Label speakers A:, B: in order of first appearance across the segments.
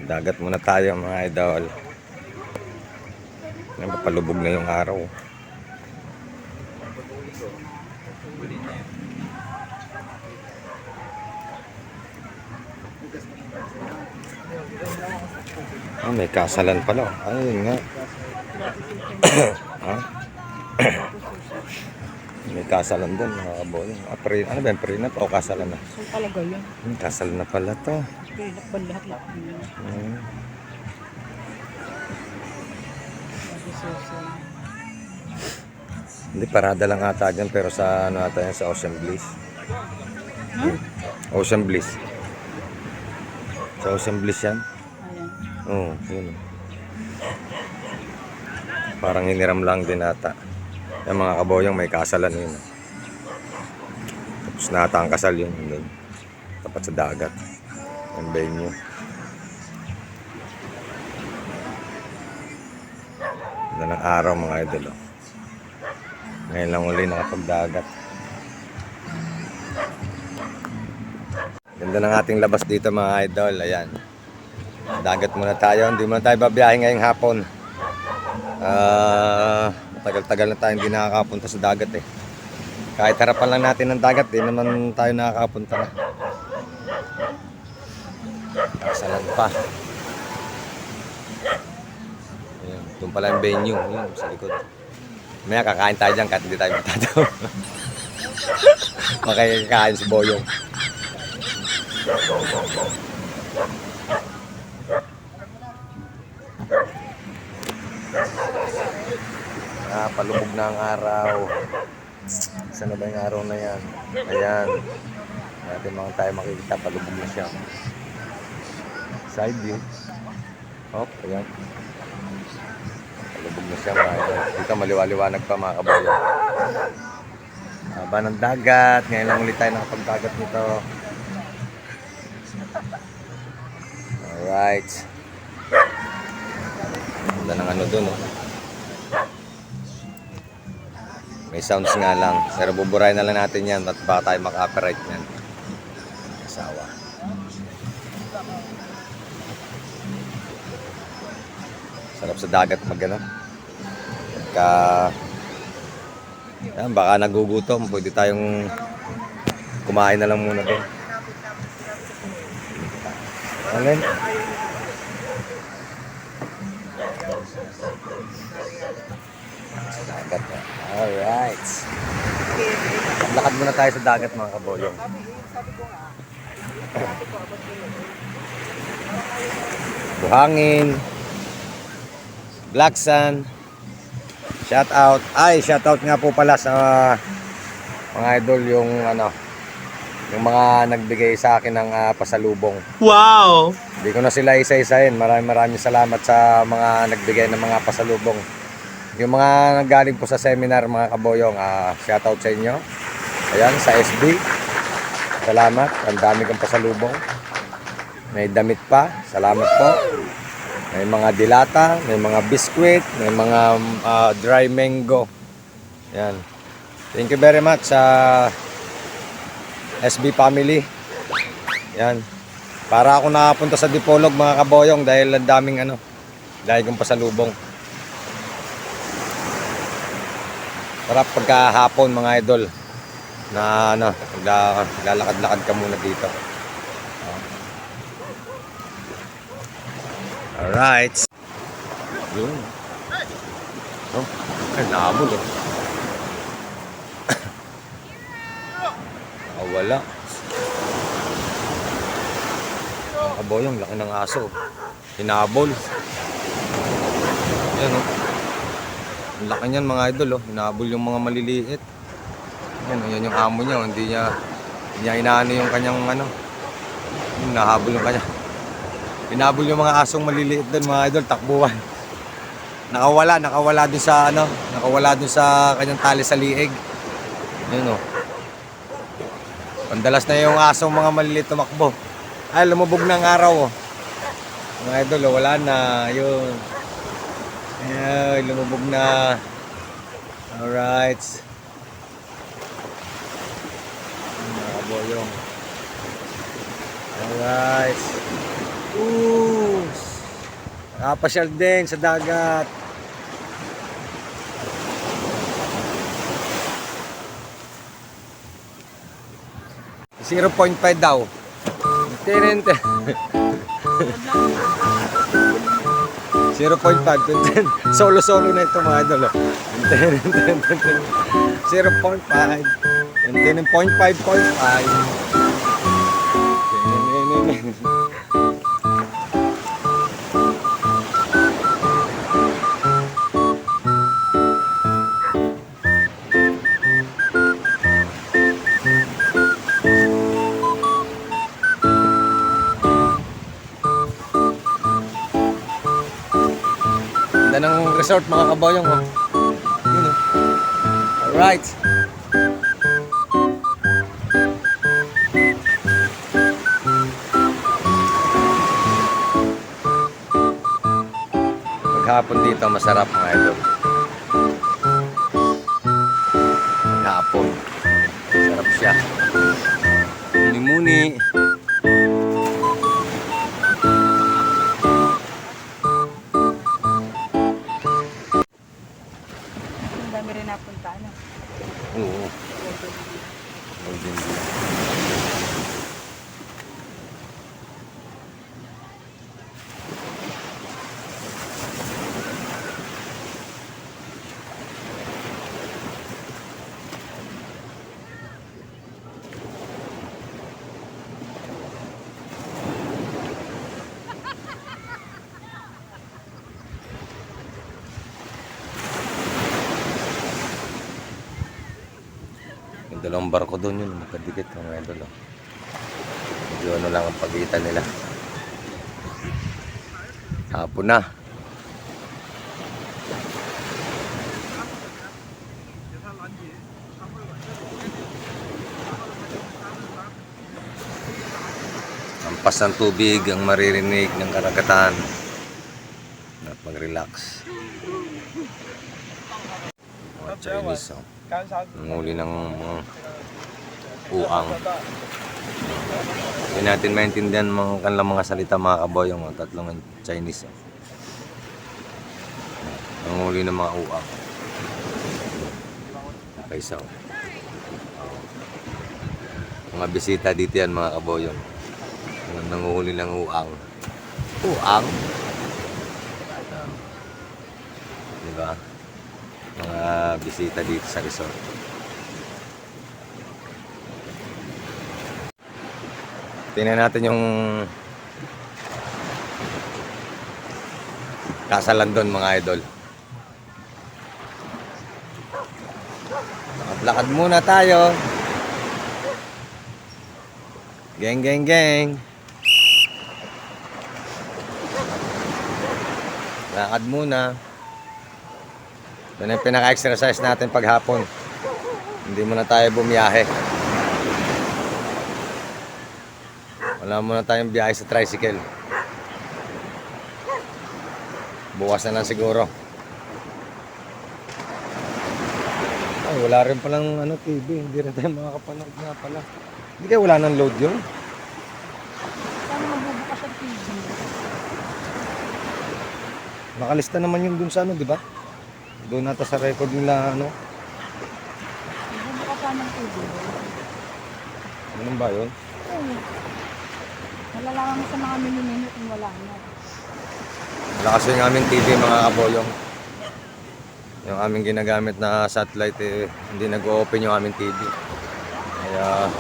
A: Dagat muna tayo mga idol. Napapalubog na yung araw. Oh, may kasalan pala. Ayun nga. Ha? May kasalan doon mga kaboy. Ano ba yung prenup o kasalan na?
B: So talaga yun.
A: Kasalan na pala to.
B: Prenup ba lahat-lahat niya?
A: Hindi, parada lang ata dyan pero sa ano ata yan, sa Ocean Bliss. Ocean Bliss. Sa Ocean Bliss yan.
B: Ayan.
A: Oo, yun. Parang hiniram lang din ata. Yung mga kaboyong may kasalan yun. Tapos nata ang kasal yun. Doon. Tapat sa dagat. Yung venue. Ganda ng araw mga idol. Oh. Ngayon lang uli nakapagdagat. Ganda ng ating labas dito mga idol. Ayan. Dagat muna tayo. Hindi muna tayo babiyahe ngayong hapon. Tagal-tagal na tayo hindi nakakapunta sa dagat eh. Kahit harapan lang natin ng dagat, di naman tayo nakakapunta na. Kasalan pa. Ayan, doon pala yung venue. Ayan, sa likod. Maya kakain tayo dyan kahit hindi tayo matado. Makikikain si Boyong. Palubog na ang araw. Saan na ba yung araw na yan? Ayan. Natin mga tayo makikita. Palubog na siya. Side view. Hop, ayan. Palubog na siya mga idol. Dito maliwaliwanag pa mga kabayo. Haba ng dagat. Ngayon lang ulit tayo nakapagdagat nito. Alright. Ganda ng ano dun oh. May sounds nga lang. Pero buburahin na lang natin yan at baka tayo maka-copyright yan. Asawa. Sarap sa dagat mag-ano. Yan, baka nagugutom. Pwede tayong kumain na lang muna doon. Alin? Sa dagat na. Alright. Lakad muna tayo sa dagat mga kaboyong. Buhangin. Black Sun. Shout out. Ay, shout out nga po pala sa mga idol yung ano, yung mga nagbigay sa akin ng pasalubong.
C: Wow!
A: Hindi ko na sila isa-isahin. Maraming salamat sa mga nagbigay ng mga pasalubong. Yung mga nanggaling po sa seminar mga kaboyong, shoutout sa inyo. Ayan, sa SB. Salamat. Ang dami kong pasalubong. May damit pa. Salamat po. May mga dilata, may mga biskwit, may mga dry mango. Ayan. Thank you very much sa SB family. Ayan. Para ako nakapunta sa Dipolog mga kaboyong dahil ang daming ano, dahil kong pasalubong. Sarap pagkahapon mga idol na ano, lalakad-lakad ka muna dito. Alright. Yun. Oh, ay nahabol eh. Wala. Kaboyong, laki ng aso. Hinabol. Yan oh. Ang laki niyan mga idol oh. Hinabol yung mga maliliit. Yan yung amo niya. Hindi niya inaano yung kanyang ano. Hinahabol yung kanya. Hinabol yung mga asong maliliit doon mga idol. Takbuhan. Nakawala dun sa ano. Nakawala dun sa kanyang tali sa liig. Yan oh. Pandalas na yung asong mga maliliit tumakbo. Ay, lumubog na ang araw oh. Mga idol oh, wala na. Yun. Ay, lumubog na. Alright. Mga boyong. Alright. Ooh, Pasyal din sa dagat. .5 daw. Tinente. 0.5. Solo-solo na ito mga idol. 0.5. 0.5.5. Ganda ng resort mga kaboyong. Oh. Yun, oh. Alright. Maghapon dito masarap mga idol. Maghapon. Sarap siya. Muni-muni.
B: Ang dami rin napunta, ano?
A: Oo. Golden View. Yung dalawang barko doon yun, magkadikit mga idol. Oh. Medyo ano lang ang pagitan nila. Hapon na. Ampas ng tubig ang maririnig ng karagatan. At mag-relax. Mga Chinese, oh. Nanguli ng uang. Hindi natin maintindihan mga kanilang mga salita mga kaboyong. Tatlong Chinese. Nanguli ng mga uang. Okay, so. Mga bisita dito yan mga kaboyong. Nanguhuli ng uang. Uang? Diba? Mga bisita dito sa resort. Tingnan natin yung kasalan doon mga idol. Lakad muna tayo. Geng geng geng. Lakad muna. Yan ang pinaka-exercise natin paghapon. Hindi muna tayo bumiyahe. Wala muna tayong biyahe sa tricycle. Bukas na lang siguro. Ay, wala rin palang TV. Hindi rin tayo makakapanood nga pala. Hindi kaya wala nang load yun?
B: Paano magbubukas ang TV?
A: Nakalista naman yun dun sa di ba? Doon nata sa record nila,
B: Magbubukas ng TV.
A: Ano ba yun?
B: Oo. Malalaman mo sa mga mini-minute kung wala na.
A: Wala kasi yung aming TV mga kaboyong. Yung aming ginagamit na satellite hindi nag-o-open yung aming TV. Kaya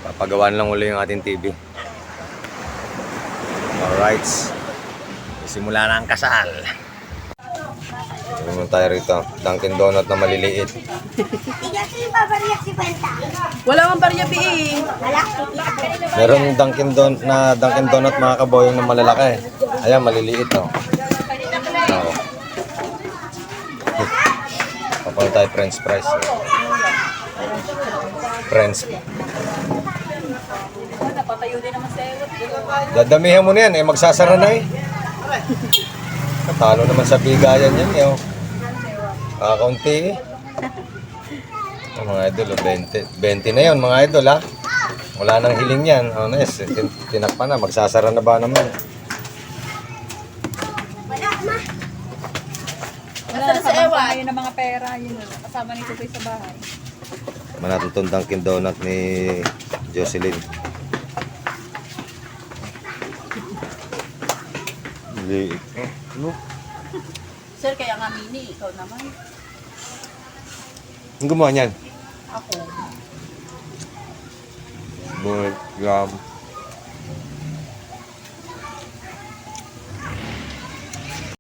A: papagawan lang uli yung ating TV. Alright. Simula na ang kasal. Ano tayo rito? Dunkin Donut na maliliit.
B: Wala mang barya eh.
A: Meron Dunkin Donut mga kaboyong na malalaki. Ayan, maliliit oh. Oo. Kapag tayo French fries. French.
B: Napatayo din naman sa ewat.
A: Dadamihan mo na yan, magsasara na Katalo naman sa bigayan yan oh. Kaunti mga idol, 20 na yun mga idol ha. Wala nang hiling yan. Honest, tinakpan na, magsasara na ba naman.
B: ng mga pera, yun na. Kasama nito sa bahay.
A: Manatong Dunkin Donut ni Jocelyn. Liit. Ano?
B: Sir, kaya nga mini, ikaw naman.
A: Ang gumawa niyan?
B: Ako.
A: Bull gum.